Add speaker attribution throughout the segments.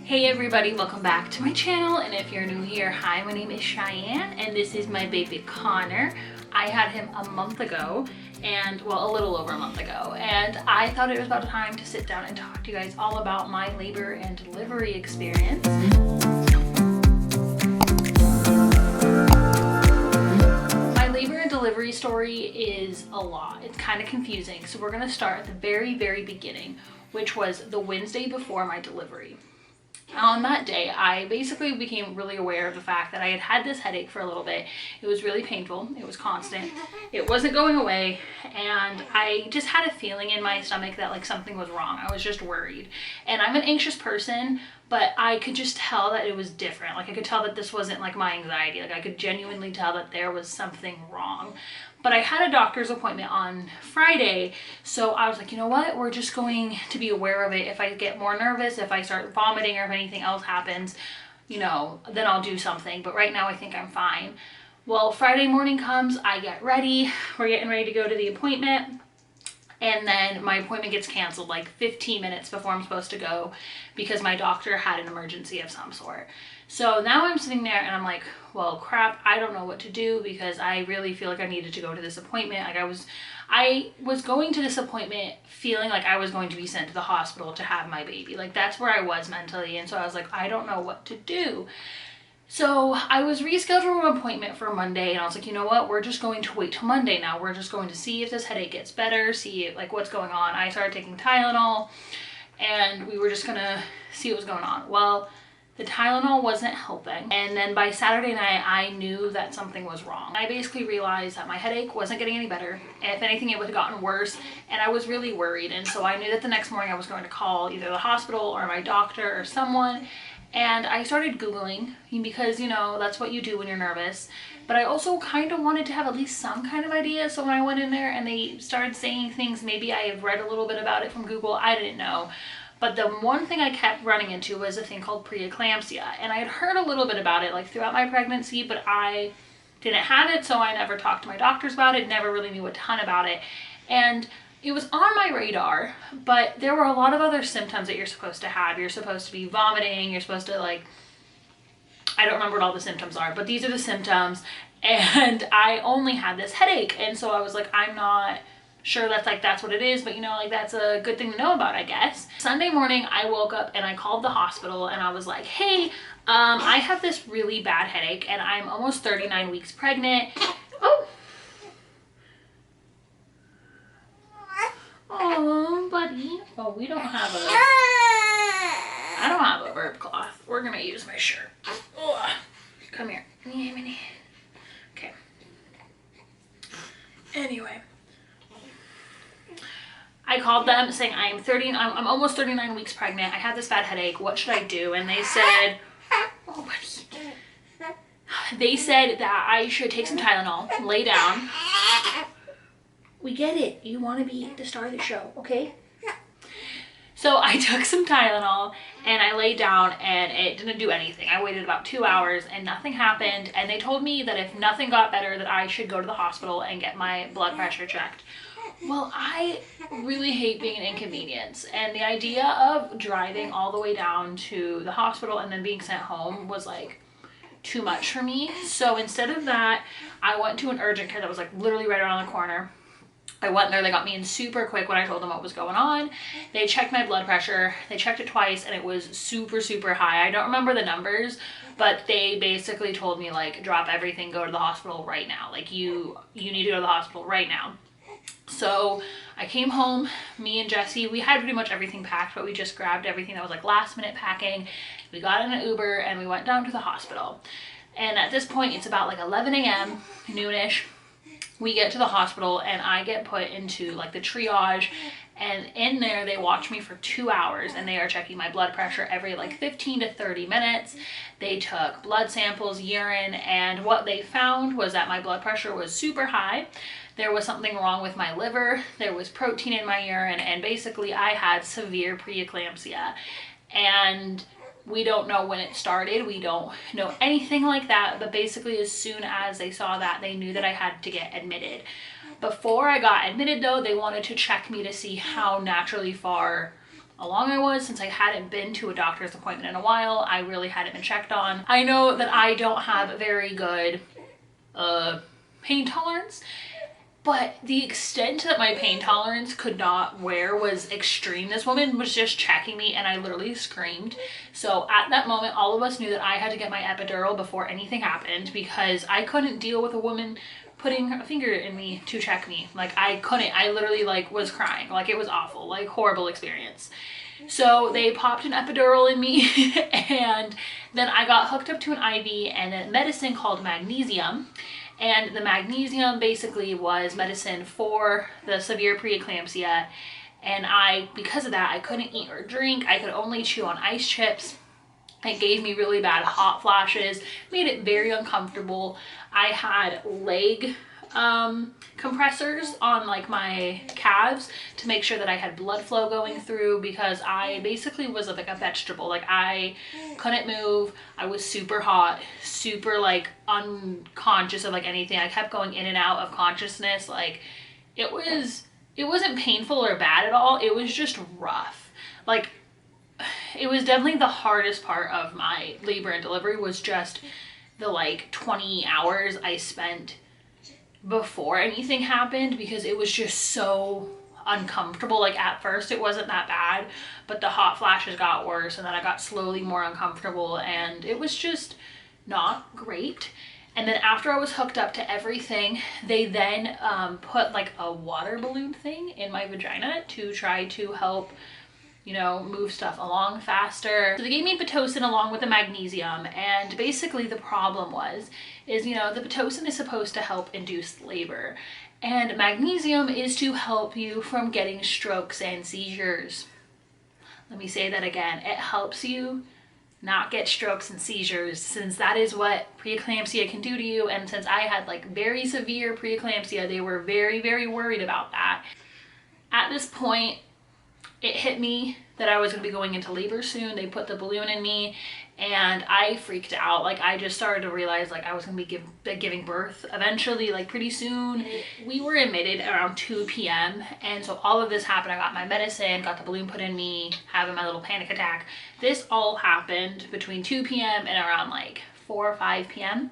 Speaker 1: Hey everybody, welcome back to my channel, and if you're new here, hi, my name is Cheyenne and this is my baby Connor. I had him a month ago, and well, a little over a month ago, and I thought it was about time to sit down and talk to you guys all about my labor and delivery experience. My labor and delivery story is a lot. It's kind of confusing, so we're going to start at the very beginning, which was the Wednesday before my delivery. On that day, I basically became really aware of the fact that I had had this headache for a little bit. It was really painful. It was constant. It wasn't going away. And I just had a feeling in my stomach that like something was wrong. I was just worried. And I'm an anxious person, but I could just tell that it was different. Like I could tell that this wasn't like my anxiety. Like I could genuinely tell that there was something wrong. But I had a doctor's appointment on Friday, so I was like, you know what? We're just going to be aware of it. If I get more nervous, if I start vomiting, or if anything else happens, you know, then I'll do something. But right now I think I'm fine. Well, Friday morning comes, I get ready. We're getting ready to go to the appointment. And then my appointment gets canceled like 15 minutes before I'm supposed to go because my doctor had an emergency of some sort. So now I'm sitting there and I'm like, well, crap, I don't know what to do because I really feel like I needed to go to this appointment. Like I was going to this appointment feeling like I was going to be sent to the hospital to have my baby. Like that's where I was mentally. And so I was like, I don't know what to do. So I was rescheduling an appointment for Monday, and I was like, you know what, we're just going to wait till Monday now. We're just going to see if this headache gets better, see like what's going on. I started taking Tylenol, and we were just gonna see what was going on. Well, the Tylenol wasn't helping, and then by Saturday night I knew that something was wrong. I basically realized that my headache wasn't getting any better. If anything, it would have gotten worse, and I was really worried. And so I knew that the next morning I was going to call either the hospital or my doctor or someone. And I started Googling because, you know, that's what you do when you're nervous. But I also kind of wanted to have at least some kind of idea. So when I went in there and they started saying things, maybe I have read a little bit about it from Google, I didn't know. But the one thing I kept running into was a thing called preeclampsia. And I had heard a little bit about it like throughout my pregnancy, but I didn't have it. So I never talked to my doctors about it, never really knew a ton about it. And it was on my radar, but there were a lot of other symptoms that you're supposed to have. You're supposed to be vomiting. You're supposed to like, I don't remember what all the symptoms are, but these are the symptoms. And I only had this headache. And so I was like, I'm not sure that's what it is, but you know, like that's a good thing to know about, I guess. Sunday morning, I woke up and I called the hospital and I was like, hey, I have this really bad headache and I'm almost 39 weeks pregnant. Oh, buddy. Oh, we don't have I don't have a burp cloth. We're gonna use my shirt. Oh, come here. Okay. Anyway. I called them saying I'm almost 39 weeks pregnant. I have this bad headache. What should I do? And they said, oh, buddy. They said that I should take some Tylenol, lay down. We get it. You want to be the star of the show, okay? So I took some Tylenol and I laid down and it didn't do anything. I waited about 2 hours and nothing happened. And they told me that if nothing got better, that I should go to the hospital and get my blood pressure checked. Well, I really hate being an inconvenience. And the idea of driving all the way down to the hospital and then being sent home was like too much for me. So instead of that, I went to an urgent care that was like literally right around the corner. I went there, they got me in super quick when I told them what was going on. They checked my blood pressure, they checked it twice, and it was super high. I don't remember the numbers, but they basically told me like, drop everything, go to the hospital right now. Like you need to go to the hospital right now. So I came home, me and Jesse, we had pretty much everything packed, but we just grabbed everything that was like last minute packing. We got in an Uber and we went down to the hospital. And at this point, it's about like 11 a.m., noonish. We get to the hospital and I get put into like the triage, and in there they watch me for 2 hours and they are checking my blood pressure every like 15 to 30 minutes. They took blood samples, urine, and what they found was that my blood pressure was super high. There was something wrong with my liver. There was protein in my urine, and basically I had severe preeclampsia. And we don't know when it started. We don't know anything like that. But basically, as soon as they saw that, they knew that I had to get admitted. Before I got admitted, though, they wanted to check me to see how naturally far along I was, since I hadn't been to a doctor's appointment in a while. I really hadn't been checked on. I know that I don't have a very good pain tolerance, but the extent that my pain tolerance could not wear was extreme. This woman was just checking me and I literally screamed. So at that moment, all of us knew that I had to get my epidural before anything happened, because I couldn't deal with a woman putting a finger in me to check me. Like, I couldn't. I literally like was crying. Like, it was awful, like horrible experience. So they popped an epidural in me and then I got hooked up to an IV and a medicine called magnesium. And the magnesium basically was medicine for the severe preeclampsia. And because of that, I couldn't eat or drink. I could only chew on ice chips. It gave me really bad hot flashes, made it very uncomfortable. I had leg compressors on like my calves to make sure that I had blood flow going through, because I basically was like a vegetable. Like, I couldn't move. I was super hot, super like unconscious of like anything. I kept going in and out of consciousness. Like, it wasn't painful or bad at all. It was just rough. Like, it was definitely the hardest part of my labor and delivery, was just the like 20 hours I spent before anything happened, because it was just so uncomfortable. Like, at first it wasn't that bad, but the hot flashes got worse, and then I got slowly more uncomfortable, and it was just not great. And then after I was hooked up to everything, they then put like a water balloon thing in my vagina to try to help, you know, move stuff along faster. So they gave me Pitocin along with the magnesium, and basically the problem is, you know, the Pitocin is supposed to help induce labor, and magnesium is to help you from getting strokes and seizures. Let me say that again. It helps you not get strokes and seizures, since that is what preeclampsia can do to you. And since I had like very severe preeclampsia, they were very, very worried about that. At this point, it hit me that I was going to be going into labor soon. They put the balloon in me and I freaked out. Like, I just started to realize like I was going to be giving birth eventually, like pretty soon. We were admitted around 2 p.m. and so all of this happened. I got my medicine, got the balloon put in me, having my little panic attack. This all happened between 2 p.m. and around like 4 or 5 p.m.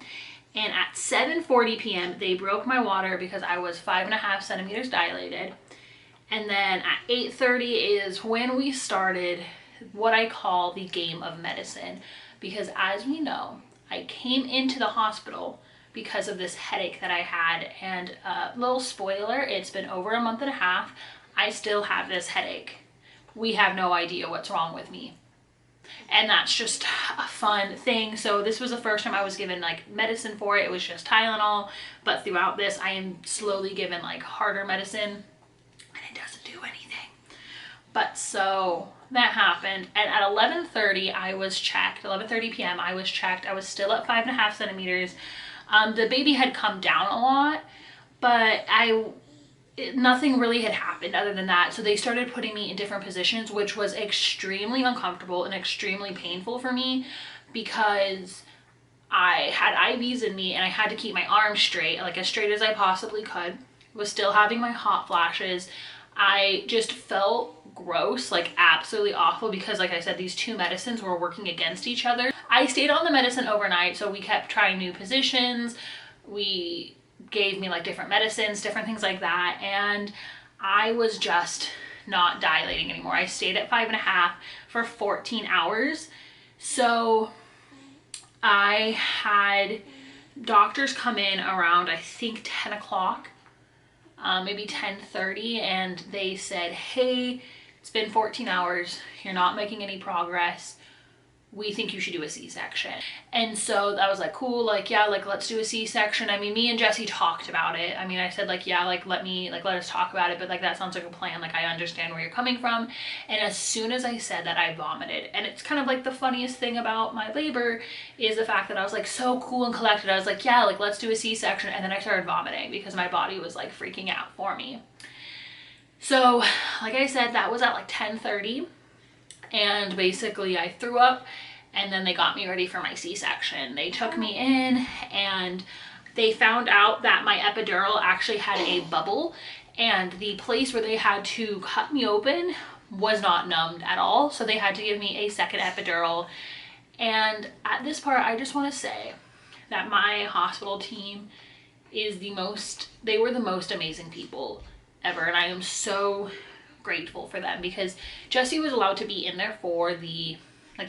Speaker 1: And at 7:40 p.m. they broke my water because I was 5.5 centimeters dilated. And then at 8:30 is when we started what I call the game of medicine. Because as we know, I came into the hospital because of this headache that I had. And little spoiler, it's been over a month and a half. I still have this headache. We have no idea what's wrong with me. And that's just a fun thing. So this was the first time I was given like medicine for it. It was just Tylenol. But throughout this, I am slowly given like harder medicine. And it doesn't do anything. But so that happened, and at 11:30 I was checked. 11:30 p.m. I was checked. I was still at 5.5 centimeters. The baby had come down a lot, but nothing really had happened other than that. So they started putting me in different positions, which was extremely uncomfortable and extremely painful for me, because I had IVs in me and I had to keep my arms straight, like as straight as I possibly could. Was still having my hot flashes. I just felt gross, like absolutely awful, because like I said, these two medicines were working against each other. I stayed on the medicine overnight, so we kept trying new positions. We gave me like different medicines, different things like that, and I was just not dilating anymore. I stayed at 5.5 for 14 hours. So I had doctors come in around, I think 10 o'clock. Maybe 10:30, and they said, hey, it's been 14 hours, you're not making any progress, we think you should do a C-section. And so I was like, cool, like, yeah, like, let's do a C-section. I mean, me and Jesse talked about it. I mean, I said, like, yeah, like, let us talk about it, but like, that sounds like a plan. Like, I understand where you're coming from. And as soon as I said that, I vomited. And it's kind of like the funniest thing about my labor is the fact that I was like so cool and collected. I was like, yeah, like, let's do a C-section. And then I started vomiting because my body was like freaking out for me. So like I said, that was at like 10:30. And basically I threw up, and then they got me ready for my C-section. They took me in and they found out that my epidural actually had a bubble, and the place where they had to cut me open was not numbed at all. So they had to give me a second epidural. And at this part, I just want to say that my hospital team is they were the most amazing people ever. And I am so grateful for them, because Jessie was allowed to be in there for the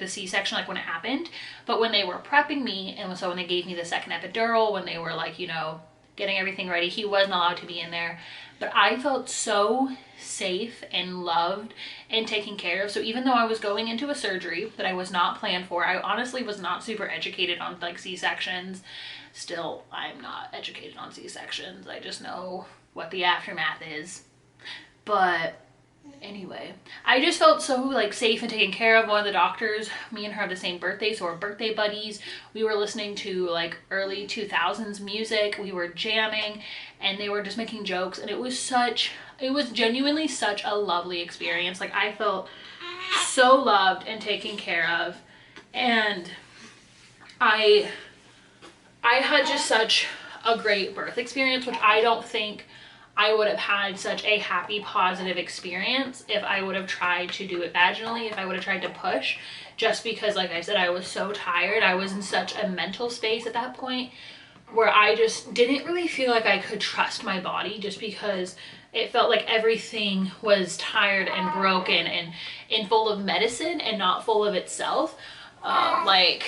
Speaker 1: C-section, like when it happened, but when they were prepping me, and so when they gave me the second epidural, when they were like, you know, getting everything ready, he wasn't allowed to be in there. But I felt so safe and loved and taken care of. So even though I was going into a surgery that I was not planned for, I honestly was not super educated on like C-sections. Still, I'm not educated on C-sections. I just know what the aftermath is. But anyway, I just felt so like safe and taken care of. One of the doctors, me and her have the same birthday, so we're birthday buddies. We were listening to like early 2000s music, we were jamming, and they were just making jokes, and it was genuinely such a lovely experience. Like I felt so loved and taken care of, and I had just such a great birth experience, which I don't think I would have had such a happy, positive experience if I would have tried to do it vaginally, if I would have tried to push, just because, like I said, I was so tired. I was in such a mental space at that point where I just didn't really feel like I could trust my body, just because it felt like everything was tired and broken and full of medicine and not full of itself. I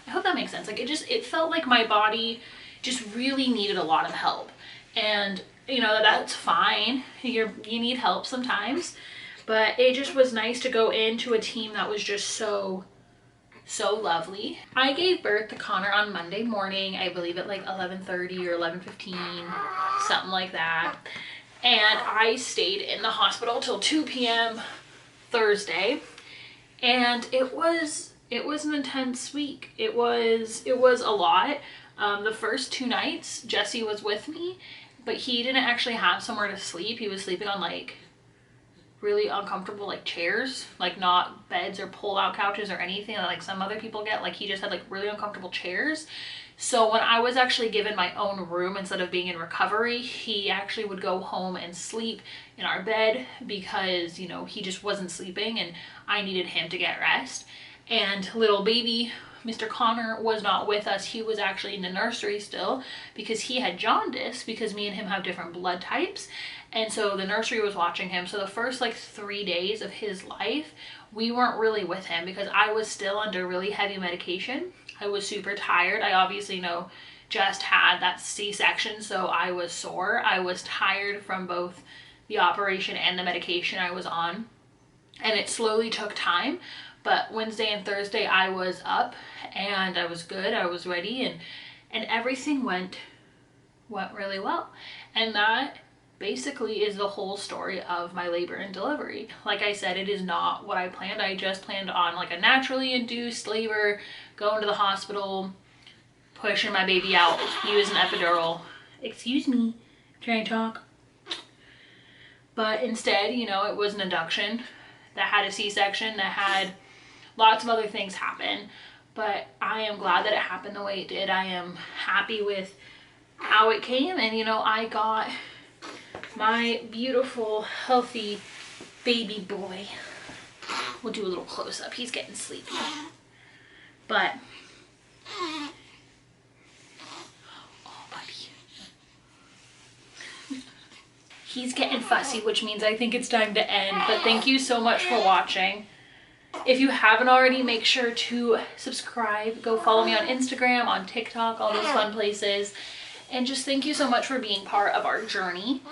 Speaker 1: hope that makes sense. Like it felt like my body just really needed a lot of help. And you know, that's fine. You need help sometimes, but it just was nice to go into a team that was just so lovely. I gave birth to Connor on Monday morning, I believe at like 11:30 or 11:15, something like that. And I stayed in the hospital till 2 p.m. Thursday. And it was an intense week. It was a lot. The first 2 nights, Jessie was with me, but he didn't actually have somewhere to sleep. He was sleeping on like really uncomfortable like chairs, like not beds or pull-out couches or anything like some other people get. Like he just had like really uncomfortable chairs. So when I was actually given my own room instead of being in recovery, he actually would go home and sleep in our bed because, you know, he just wasn't sleeping and I needed him to get rest. And little baby Mr. Connor was not with us. He was actually in the nursery still because he had jaundice, because me and him have different blood types. And so the nursery was watching him. So the first like 3 days of his life, we weren't really with him because I was still under really heavy medication. I was super tired. I obviously just had that C-section, so I was sore. I was tired from both the operation and the medication I was on. And it slowly took time. But Wednesday and Thursday I was up and I was good. I was ready and everything went really well. And that basically is the whole story of my labor and delivery. Like I said, it is not what I planned. I just planned on like a naturally induced labor, going to the hospital, pushing my baby out, use an epidural. Excuse me, trying to talk. But instead, you know, it was an induction that had a C-section, that had lots of other things happen. But I am glad that it happened the way it did. I am happy with how it came, and you know, I got my beautiful, healthy baby boy. We'll do a little close-up. He's getting sleepy. But, oh, buddy. He's getting fussy, which means I think it's time to end. But thank you so much for watching. If you haven't already, make sure to subscribe. Go follow me on Instagram, on TikTok, all those fun places. And just thank you so much for being part of our journey.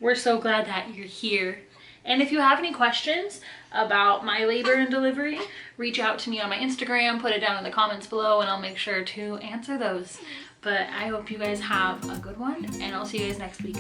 Speaker 1: We're so glad that you're here. And if you have any questions about my labor and delivery, reach out to me on my Instagram, put it down in the comments below, and I'll make sure to answer those. But I hope you guys have a good one, and I'll see you guys next week.